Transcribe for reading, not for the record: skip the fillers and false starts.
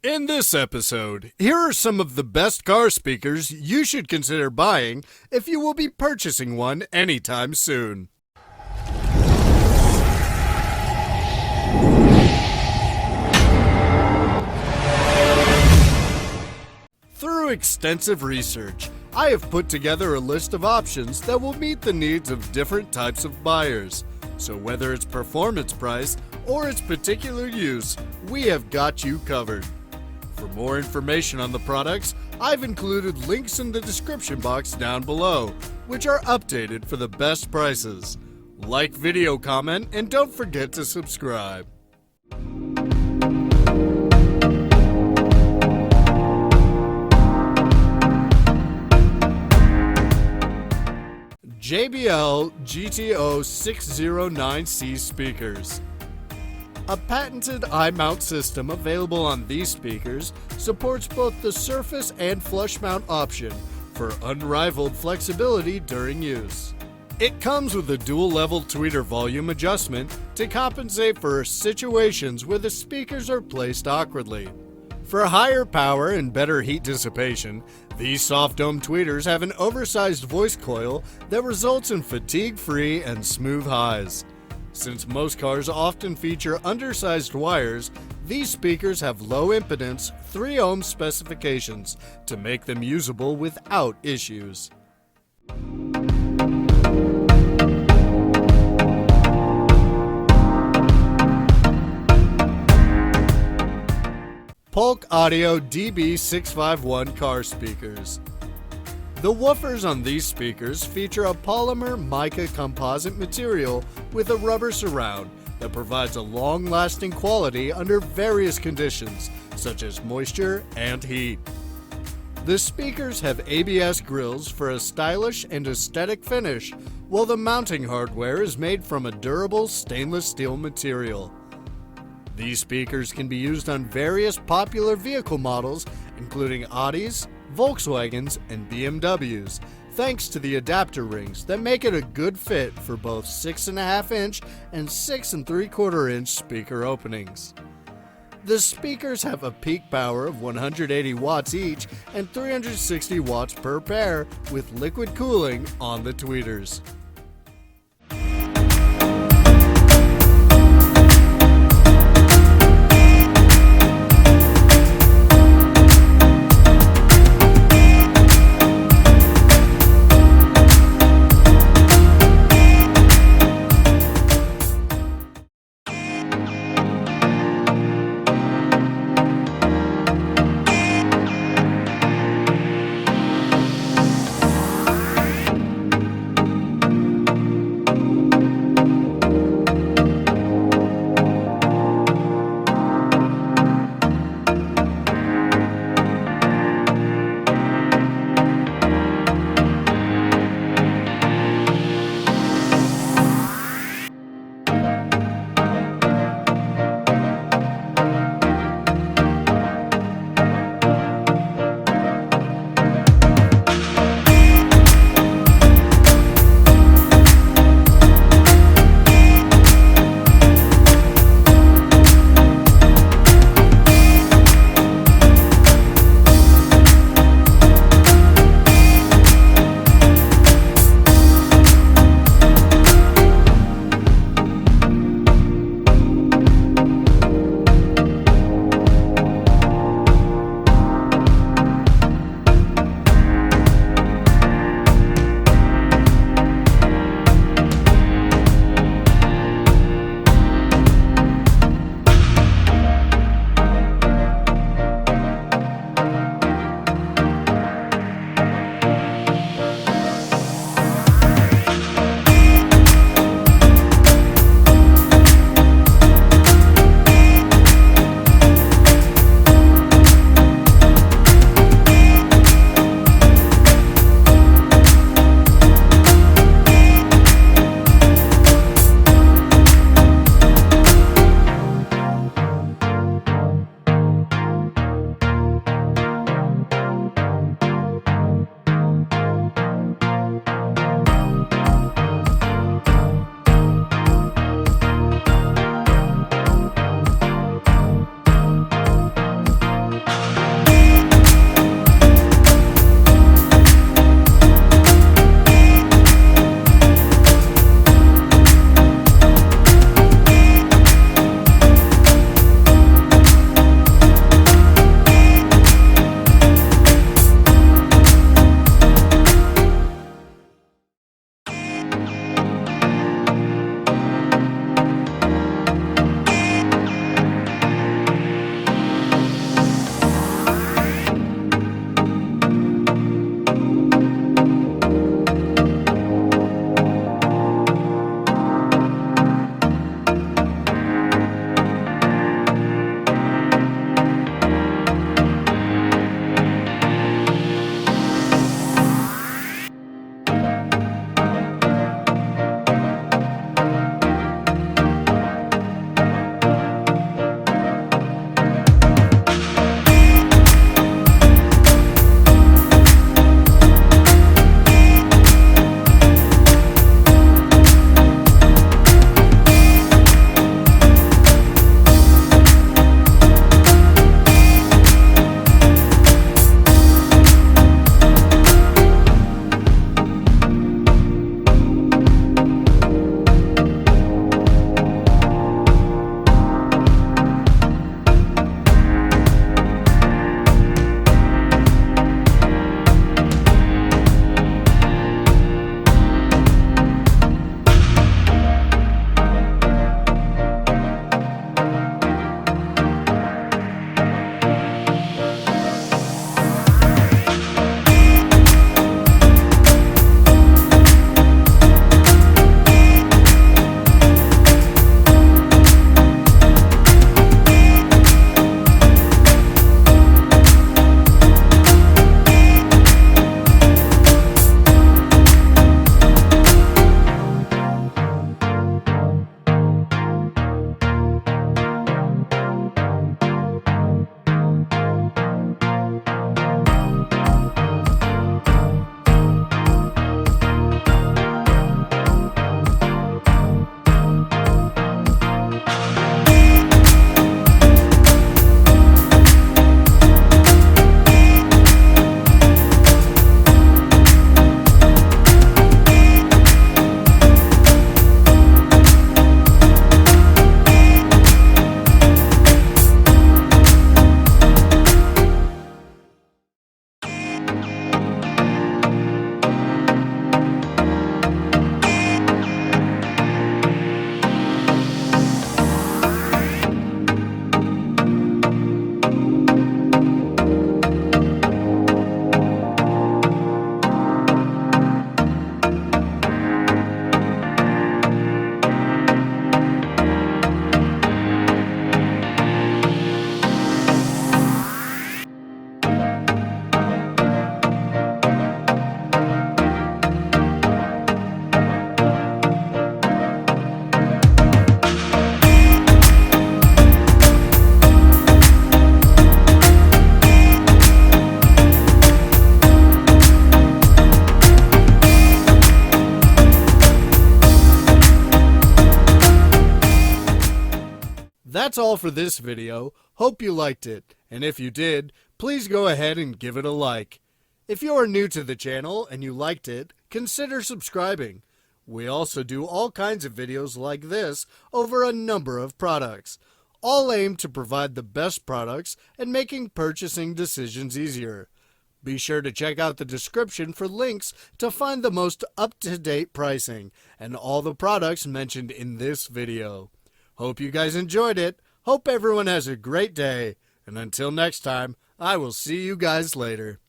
In this episode, here are some of the best car speakers you should consider buying if you will be purchasing one anytime soon. Through extensive research, I have put together a list of options that will meet the needs of different types of buyers. So whether it's performance price or its particular use, we have got you covered. For more information on the products, I've included links in the description box down below, which are updated for the best prices. Like, video, comment, and don't forget to subscribe. JBL GTO609C speakers. A patented eye-mount system available on these speakers supports both the surface and flush mount option for unrivaled flexibility during use. It comes with a dual-level tweeter volume adjustment to compensate for situations where the speakers are placed awkwardly. For higher power and better heat dissipation, these soft dome tweeters have an oversized voice coil that results in fatigue-free and smooth highs. Since most cars often feature undersized wires, these speakers have low impedance 3 ohm specifications to make them usable without issues. Polk Audio DB 651 car speakers. The woofers on these speakers feature a polymer mica composite material with a rubber surround that provides a long-lasting quality under various conditions, such as moisture and heat. The speakers have ABS grills for a stylish and aesthetic finish, while the mounting hardware is made from a durable stainless steel material. These speakers can be used on various popular vehicle models, including Audis, Volkswagens, and BMWs, thanks to the adapter rings that make it a good fit for both 6.5-inch and 6 3/4-inch speaker openings. The speakers have a peak power of 180 watts each and 360 watts per pair with liquid cooling on the tweeters. That's all for this video. Hope you liked it, and if you did, please go ahead and give it a like. If you are new to the channel and you liked it, consider subscribing. We also do all kinds of videos like this over a number of products, all aimed to provide the best products and making purchasing decisions easier. Be sure to check out the description for links to find the most up-to-date pricing and all the products mentioned in this video. Hope you guys enjoyed it. Hope everyone has a great day. And until next time, I will see you guys later.